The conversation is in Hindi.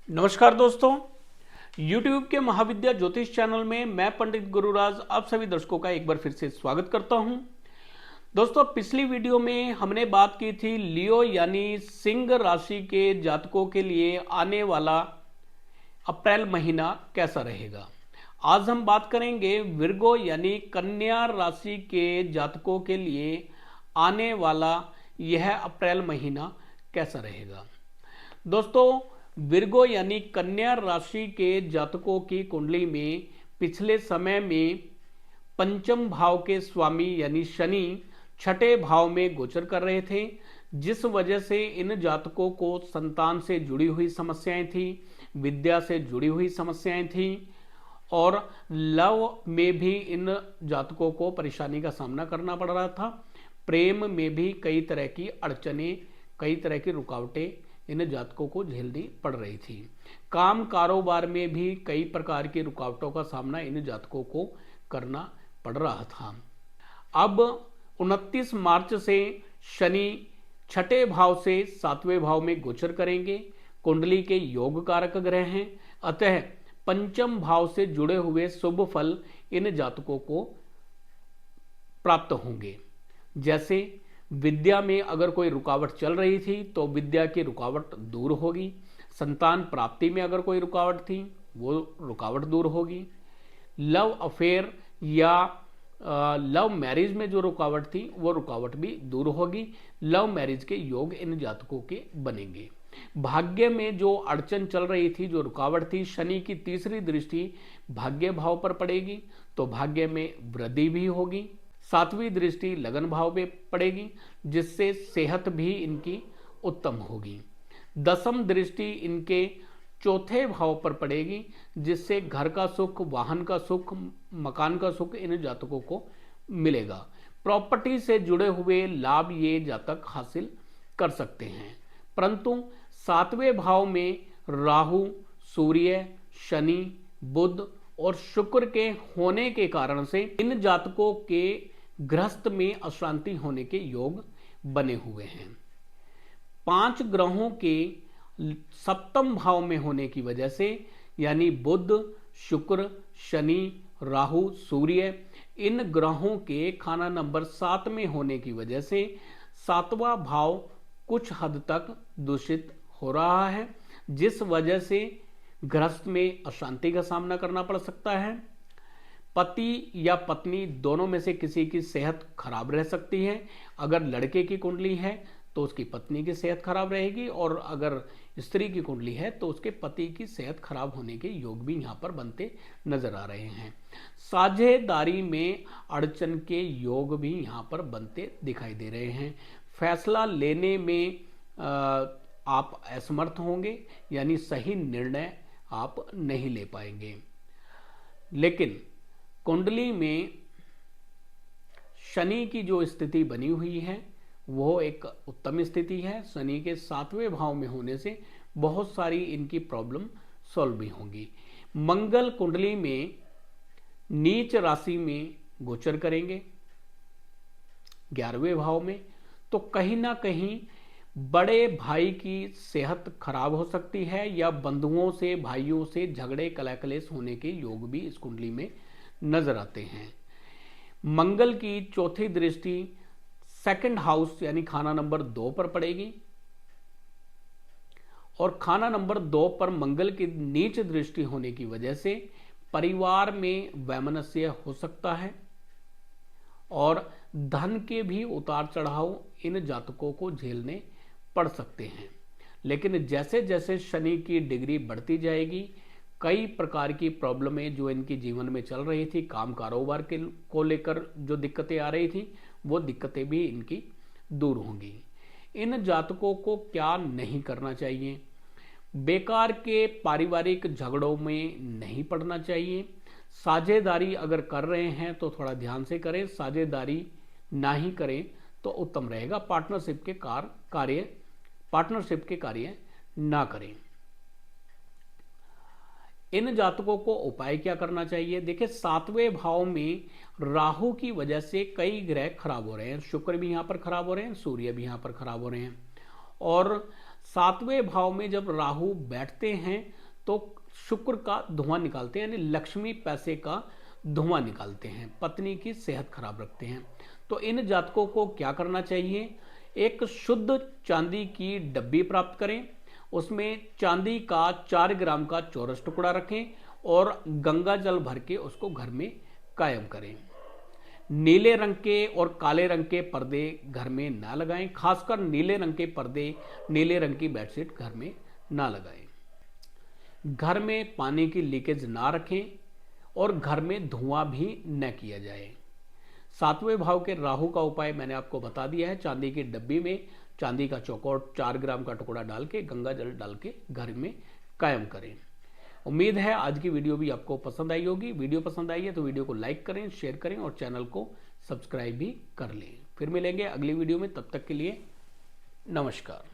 नमस्कार दोस्तों, YouTube के महाविद्या ज्योतिष चैनल में मैं पंडित गुरुराज आप सभी दर्शकों का एक बार फिर से स्वागत करता हूं। दोस्तों, पिछली वीडियो में हमने बात की थी लियो यानी सिंह राशि के जातकों के लिए आने वाला अप्रैल महीना कैसा रहेगा। आज हम बात करेंगे विर्गो यानी कन्या राशि के जातकों के लिए आने वाला यह अप्रैल महीना कैसा रहेगा। दोस्तों, विर्गो यानी कन्या राशि के जातकों की कुंडली में पिछले समय में पंचम भाव के स्वामी यानी शनि छठे भाव में गोचर कर रहे थे, जिस वजह से इन जातकों को संतान से जुड़ी हुई समस्याएं थी, विद्या से जुड़ी हुई समस्याएं थी और लव में भी इन जातकों को परेशानी का सामना करना पड़ रहा था। प्रेम में भी कई तरह की अड़चनें, कई तरह की रुकावटें इन जातकों को झेलनी पड़ रही थी। काम कारोबार में भी कई प्रकार की रुकावटों का सामना इन जातकों को करना पड़ रहा था। अब 29 मार्च से शनि छठे भाव से सातवें भाव में गोचर करेंगे। कुंडली के योग कारक ग्रह हैं, अतः पंचम भाव से जुड़े हुए शुभ फल इन जातकों को प्राप्त होंगे। जैसे विद्या में अगर कोई रुकावट चल रही थी तो विद्या की रुकावट दूर होगी। संतान प्राप्ति में अगर कोई रुकावट थी वो रुकावट दूर होगी। लव अफेयर या लव मैरिज में जो रुकावट थी वो रुकावट भी दूर होगी। लव मैरिज के योग इन जातकों के बनेंगे। भाग्य में जो अड़चन चल रही थी, जो रुकावट थी, शनि की तीसरी दृष्टि भाग्य भाव पर पड़ेगी तो भाग्य में वृद्धि भी होगी। सातवीं दृष्टि लगन भाव में पड़ेगी, जिससे सेहत भी इनकी उत्तम होगी। दसम दृष्टि इनके चौथे भाव पर पड़ेगी, जिससे घर का सुख, वाहन का सुख, मकान का सुख इन जातकों को मिलेगा। प्रॉपर्टी से जुड़े हुए लाभ ये जातक हासिल कर सकते हैं। परंतु सातवें भाव में राहु, सूर्य, शनि, बुध और शुक्र के होने के कारण से इन जातकों के गृहस्थ में अशांति होने के योग बने हुए हैं। 5 ग्रहों के सप्तम भाव में होने की वजह से, यानी बुध, शुक्र, शनि, राहु, सूर्य, इन ग्रहों के खाना नंबर 7 में होने की वजह से सातवां भाव कुछ हद तक दूषित हो रहा है, जिस वजह से गृहस्थ में अशांति का सामना करना पड़ सकता है। पति या पत्नी दोनों में से किसी की सेहत खराब रह सकती है। अगर लड़के की कुंडली है तो उसकी पत्नी की सेहत खराब रहेगी, और अगर स्त्री की कुंडली है तो उसके पति की सेहत खराब होने के योग भी यहाँ पर बनते नजर आ रहे हैं। साझेदारी में अड़चन के योग भी यहाँ पर बनते दिखाई दे रहे हैं। फैसला लेने में आप असमर्थ होंगे, यानी सही निर्णय आप नहीं ले पाएंगे। लेकिन कुंडली में शनि की जो स्थिति बनी हुई है वो एक उत्तम स्थिति है। शनि के सातवें भाव में होने से बहुत सारी इनकी प्रॉब्लम सॉल्व भी होंगी। मंगल कुंडली में नीच राशि में गोचर करेंगे 11वें भाव में, तो कहीं ना कहीं बड़े भाई की सेहत खराब हो सकती है, या बंधुओं से, भाइयों से झगड़े, कलह कलेश होने के योग भी इस कुंडली में नजर आते हैं। मंगल की चौथी दृष्टि सेकंड हाउस यानी खाना नंबर 2 पर पड़ेगी, और खाना नंबर 2 पर मंगल की नीच दृष्टि होने की वजह से परिवार में वैमनस्य हो सकता है, और धन के भी उतार चढ़ाव इन जातकों को झेलने पड़ सकते हैं। लेकिन जैसे जैसे शनि की डिग्री बढ़ती जाएगी, कई प्रकार की प्रॉब्लमें जो इनके जीवन में चल रही थी, काम कारोबार के को लेकर जो दिक्कतें आ रही थी, वो दिक्कतें भी इनकी दूर होंगी। इन जातकों को क्या नहीं करना चाहिए? बेकार के पारिवारिक झगड़ों में नहीं पड़ना चाहिए। साझेदारी अगर कर रहे हैं तो थोड़ा ध्यान से करें, साझेदारी ना ही करें तो उत्तम रहेगा। पार्टनरशिप के कार्य ना करें। इन जातकों को उपाय क्या करना चाहिए? देखिए, 7वें भाव में राहु की वजह से कई ग्रह खराब हो रहे हैं। शुक्र भी यहां पर खराब हो रहे हैं, सूर्य भी यहां पर खराब हो रहे हैं, और सातवें भाव में जब राहु बैठते हैं तो शुक्र का धुआं निकालते हैं, यानी लक्ष्मी पैसे का धुआं निकालते हैं, पत्नी की सेहत खराब रखते हैं। तो इन जातकों को क्या करना चाहिए? एक शुद्ध चांदी की डब्बी प्राप्त करें, उसमें चांदी का 4 ग्राम का चौरस टुकड़ा रखें और गंगा जल भर के उसको घर में कायम करें। नीले रंग के और काले रंग के पर्दे घर में ना लगाएं, खासकर नीले रंग के पर्दे, नीले रंग की बेडशीट घर में ना लगाएं। घर में पानी की लीकेज ना रखें और घर में धुआं भी न किया जाए। सातवें भाव के राहु का उपाय मैंने आपको बता दिया है। चांदी की डब्बी में चांदी का चौकोर 4 ग्राम का टुकड़ा डाल के गंगा जल डाल के घर में कायम करें। उम्मीद है आज की वीडियो भी आपको पसंद आई होगी। वीडियो पसंद आई है तो वीडियो को लाइक करें, शेयर करें और चैनल को सब्सक्राइब भी कर लें। फिर मिलेंगे अगली वीडियो में, तब तक के लिए नमस्कार।